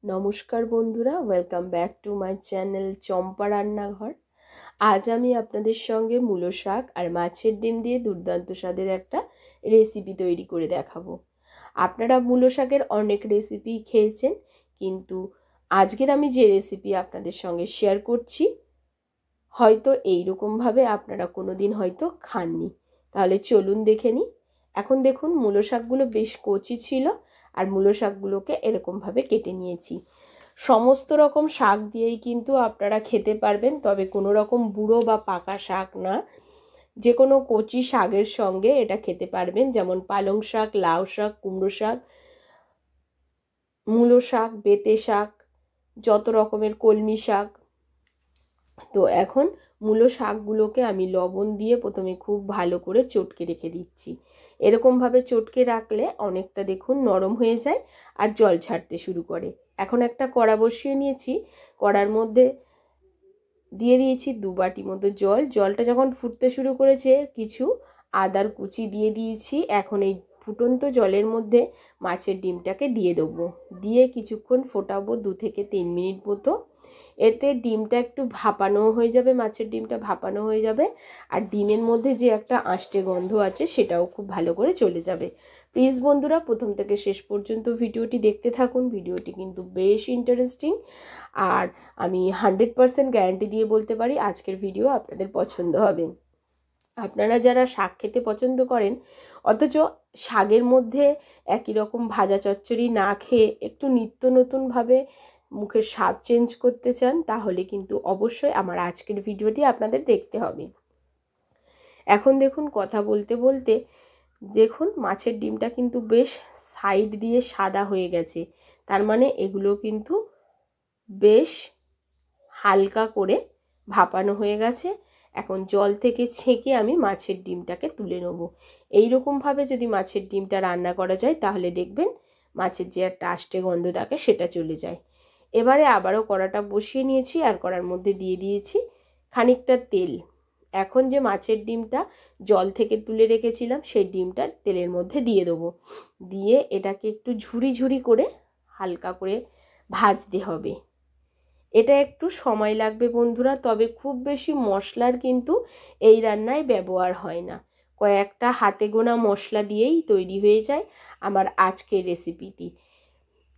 নমস্কার বন্ধুরা, welcome back to my channel Champa Rannaghar. আজ আমি আপনাদের সঙ্গে মূলো শাক আর মাছের ডিম দিয়ে দুর্দান্ত স্বাদের একটা রেসিপি তৈরি করে দেখাবো। আপনারা মূলো শাকের অনেক রেসিপি খেয়েছেন, কিন্তু আজকের আমি যে রেসিপি আপনাদের সঙ্গে শেয়ার করছি হয়তো এইরকমভাবে আপনারা কোনো দিন হয়তো খাননি। তাহলে চলুন দেখে নিই। এখন দেখুন মূলো শাকগুলো বেশ কচি ছিল, আর মূলো শাকগুলোকে এরকমভাবে কেটে নিয়েছি। সমস্ত রকম শাক দিয়েই কিন্তু আপনারা খেতে পারবেন, তবে কোনো রকম বুড়ো বা পাকা শাক না, যে কোনো কচি শাকের সঙ্গে এটা খেতে পারবেন। যেমন পালং শাক, লাউ শাক, কুমড়ো শাক, মূলো শাক, বেতে শাক, যত রকমের কলমি শাক। তো এখন মূলো শাকগুলোকে আমি লবণ দিয়ে প্রথমে খুব ভালো করে চটকে রেখে দিচ্ছি। এরকমভাবে চটকে রাখলে অনেকটা দেখুন নরম হয়ে যায় আর জল ছাড়তে শুরু করে। এখন একটা কড়া বসিয়ে নিয়েছি, কড়ার মধ্যে দিয়ে দিয়েছি 2 বাটি মতো জল। জলটা যখন ফুটতে শুরু করেছে কিছু আদার কুচি দিয়ে দিয়েছি। এখন এই ফুটন্ত জলের মধ্যে মাছের ডিমটাকে দিয়ে দেবো, দিয়ে কিছুক্ষণ ফোটাবো 2 থেকে 3 মিনিট মতো। এতে ডিমটা একটু ভাপানো হয়ে যাবে, মাছের ডিমটা ভাপানো হয়ে যাবে, আর ডিমের মধ্যে যে একটা আষ্টে গন্ধ আছে সেটাও খুব ভালো করে চলে যাবে। প্লিজ বন্ধুরা প্রথম থেকে শেষ পর্যন্ত ভিডিওটি দেখতে থাকুন। ভিডিওটি কিন্তু বেশ ইন্টারেস্টিং, আর আমি 100% গ্যারান্টি দিয়ে বলতে পারি আজকের ভিডিও আপনাদের পছন্দ হবে। আপনারা যারা শাক খেতে পছন্দ করেন অথচ শাকের মধ্যে একই রকম ভাজা চচ্চড়ি না খেয়ে একটু নিত্য নতুনভাবে মুখের স্বাদ চেঞ্জ করতে চান, তাহলে কিন্তু অবশ্যই আমার আজকের ভিডিওটি আপনাদের দেখতে হবে। এখন দেখুন কথা বলতে বলতে দেখুন মাছের ডিমটা কিন্তু বেশ সাইড দিয়ে সাদা হয়ে গেছে, তার মানে এগুলো কিন্তু বেশ হালকা করে ভাপানো হয়ে গেছে। এখন জল থেকে ছেঁকে আমি মাছের ডিমটাকে তুলে নেব। এইরকমভাবে যদি মাছের ডিমটা রান্না করা যায় তাহলে দেখবেন মাছের যে একটা আষ্টে গন্ধ থাকে সেটা চলে যায়। এবারে আবারও কড়াটা বসিয়ে নিয়েছি, আর কড়ার মধ্যে দিয়ে দিয়েছি খানিকটা তেল। এখন যে মাছের ডিমটা জল থেকে তুলে রেখেছিলাম সেই ডিমটা তেলের মধ্যে দিয়ে দেবো, দিয়ে এটাকে একটু ঝুরি ঝুরি করে হালকা করে ভাজতে হবে। এটা একটু সময় লাগবে বন্ধুরা, তবে খুব বেশি মশলার কিন্তু এই রান্নায় ব্যবহার হয় না। কয়েকটা হাতে গোনা মশলা দিয়েই তৈরি হয়ে যায় আমার আজকের রেসিপিটি।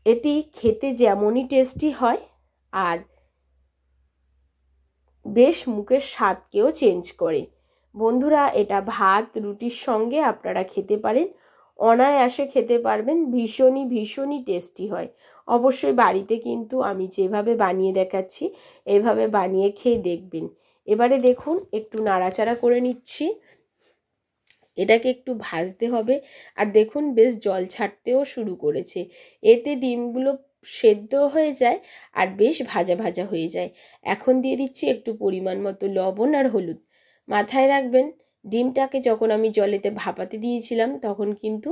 এটি খেতে যেমনই টেস্টি হয় আর বেশ মুখের স্বাদকেও চেঞ্জ করে। বন্ধুরা এটা ভাত রুটির সঙ্গে আপনারা খেতে পারেন, অনায়াসে খেতে পারবেন, ভীষণই ভীষণই টেস্টি হয়। অবশ্যই বাড়িতে কিন্তু আমি যেভাবে বানিয়ে দেখাচ্ছি এইভাবে বানিয়ে খেয়ে দেখবেন। এবারে দেখুন একটু নাড়াচাড়া করে নিচ্ছি, এটাকে একটু ভাজতে হবে। আর দেখুন বেশ জল ছাড়তেও শুরু করেছে, এতে ডিমগুলো সেদ্ধ হয়ে যায় আর বেশ ভাজা ভাজা হয়ে যায়। এখন দিয়ে দিচ্ছি একটু পরিমাণ মতো লবণ আর হলুদ। মাথায় রাখবেন ডিমটাকে যখন আমি জলেতে ভাপাতে দিয়েছিলাম তখন কিন্তু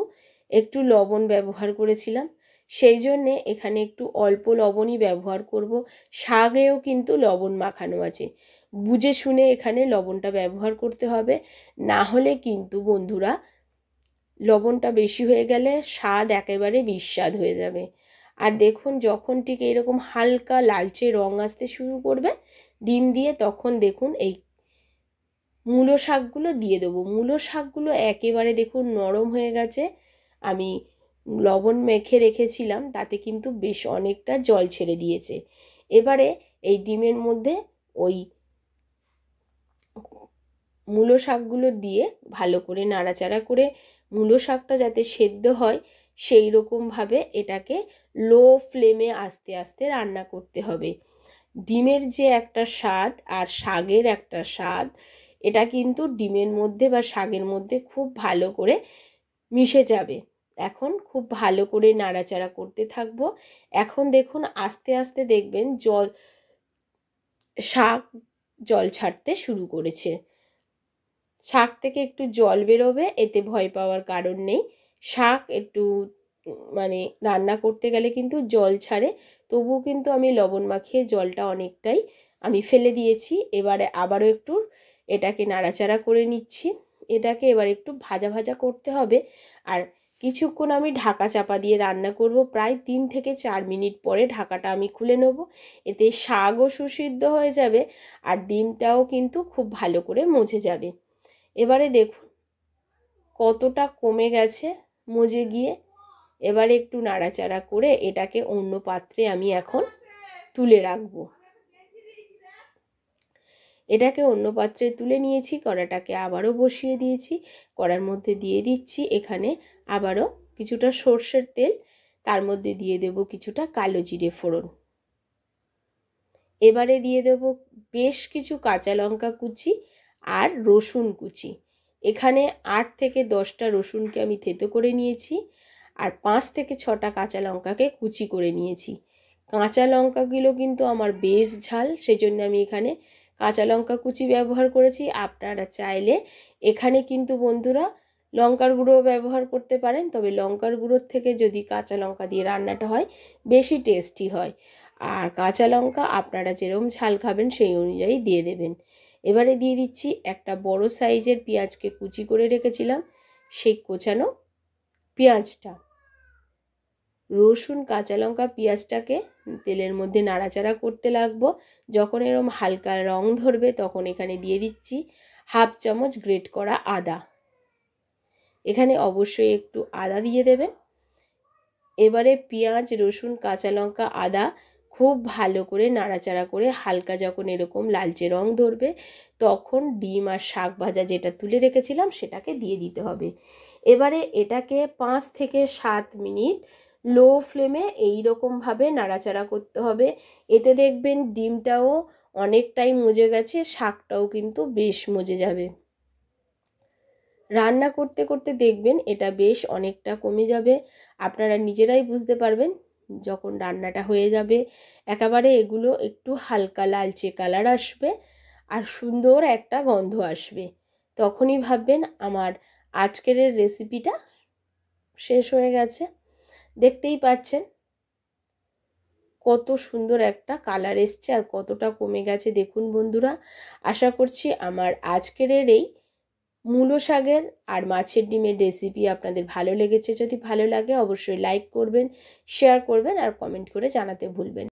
একটু লবণ ব্যবহার করেছিলাম, সেই জন্যে এখানে একটু অল্প লবণই ব্যবহার করব। শাকেও কিন্তু লবণ মাখানো আছে, বুঝে শুনে এখানে লবণটা ব্যবহার করতে হবে, না হলে কিন্তু বন্ধুরা লবণটা বেশি হয়ে গেলে স্বাদ একেবারে বিস্বাদ হয়ে যাবে। আর দেখুন যখন ঠিক এরকম হালকা লালচে রং আসতে শুরু করবে ডিম দিয়ে, তখন দেখুন এই মূলো শাকগুলো দিয়ে দেবো। মূলো শাকগুলো একেবারে দেখুন নরম হয়ে গেছে, আমি লবণ মেখে রেখেছিলাম তাতে কিন্তু বেশ অনেকটা জল ছেড়ে দিয়েছে। এবারে এই ডিমের মধ্যে ওই মূলো শাকগুলো দিয়ে ভালো করে নাড়াচাড়া করে মূলো শাকটা যাতে সেদ্ধ হয় সেই রকমভাবে এটাকে লো ফ্লেমে আস্তে আস্তে রান্না করতে হবে। ডিমের যে একটা স্বাদ আর শাকের একটা স্বাদ, এটা কিন্তু ডিমের মধ্যে বা শাকের মধ্যে খুব ভালো করে মিশে যাবে। এখন খুব ভালো করে নাড়াচাড়া করতে থাকবো। এখন দেখুন আস্তে আস্তে দেখবেন শাক জল ছাড়তে শুরু করেছে। শাক থেকে একটু জল বেরোবে, এতে ভয় পাওয়ার কারণ নেই। শাক একটু মানে রান্না করতে গেলে কিন্তু জল ছাড়ে, তবুও কিন্তু আমি লবণ মাখিয়ে জলটা অনেকটাই আমি ফেলে দিয়েছি। এবারে আবারও একটু এটাকে নাড়াচাড়া করে নিচ্ছি। এটাকে এবার একটু ভাজা ভাজা করতে হবে, আর কিছুক্ষণ আমি ঢাকা চাপা দিয়ে রান্না করব, প্রায় 3 থেকে 4 মিনিট পরে ঢাকাটা আমি খুলে নেব। এতে শাকও সুসিদ্ধ হয়ে যাবে আর ডিমটাও কিন্তু খুব ভালো করে মজে যাবে। এবারে দেখুন কতটা কমে গেছে মজে গিয়ে। এবারে একটু নাড়াচাড়া করে এটাকে অন্য পাত্রে আমি এখন তুলে রাখবো। এটাকে অন্য পাত্রে তুলে নিয়েছি, কড়াটাকে আবারও বসিয়ে দিয়েছি। কড়ার মধ্যে দিয়ে দিচ্ছি এখানে আবারও কিছুটা সর্ষের তেল, তার মধ্যে দিয়ে দেব কিছুটা কালো জিরে ফোড়ন। এবারে দিয়ে দেব বেশ কিছু কাঁচা লঙ্কা কুচি আর রসুন কুচি। এখানে 8 থেকে 10টা রসুনকে আমি থেতো করে নিয়েছি আর 5 থেকে 6টা কাঁচা লঙ্কাকে কুচি করে নিয়েছি। কাঁচা লঙ্কাগুলো কিন্তু আমার বেশ ঝাল, সেজন্য আমি এখানে কাঁচা লঙ্কা কুচি ব্যবহার করেছি। আপনারা চাইলে এখানে কিন্তু বন্ধুরা লঙ্কার গুঁড়ো ব্যবহার করতে পারেন, তবে লঙ্কার গুঁড়োর থেকে যদি কাঁচা লঙ্কা দিয়ে রান্নাটা হয় বেশি টেস্টি হয়। আর কাঁচা লঙ্কা আপনারা যেরকম ঝাল খাবেন সেই অনুযায়ী দিয়ে দেবেন। এবারে দিয়ে দিচ্ছি একটা বড় সাইজের পেঁয়াজকে কুচি করে রেখেছিলাম, সেই কোচানো পেঁয়াজটা। রসুন, কাঁচা লঙ্কা, পেঁয়াজটাকে তেলের মধ্যে নাড়াচাড়া করতে লাগবো। যখন এরকম হালকা রং ধরবে তখন এখানে দিয়ে দিচ্ছি হাফ চামচ গ্রেট করা আদা। এখানে অবশ্যই একটু আদা দিয়ে দেবেন। এবারে পেঁয়াজ, রসুন, কাঁচা লঙ্কা, আদা খুব ভালো করে নাড়াচাড়া করে হালকা যখন এরকম লালচে রং ধরবে তখন ডিম আর শাক ভাজা যেটা তুলে রেখেছিলাম সেটাকে দিয়ে দিতে হবে। এবারে এটাকে 5 থেকে 7 মিনিট লো ফ্লেমে এইরকমভাবে নাড়াচাড়া করতে হবে। এতে দেখবেন ডিমটাও অনেকটাই মজে গেছে, শাকটাও কিন্তু বেশ মজে যাবে। রান্না করতে করতে দেখবেন এটা বেশ অনেকটা কমে যাবে, আপনারা নিজেরাই বুঝতে পারবেন যখন রান্নাটা হয়ে যাবে। একেবারে এগুলো একটু হালকা লালচে কালার আসবে আর সুন্দর একটা গন্ধ আসবে, তখনই ভাববেন আমার আজকের রেসিপিটা শেষ হয়ে গেছে। দেখতেই পাচ্ছেন কত সুন্দর একটা কালার এসছে আর কতটা কমে গেছে দেখুন বন্ধুরা। আশা করছি আমার আজকের এই মূলো শাকের আর মাছের ডিমের রেসিপি আপনাদের ভালো লেগেছে। যদি ভালো লাগে অবশ্যই লাইক করবেন, শেয়ার করবেন আর কমেন্ট করে জানাতে ভুলবেন।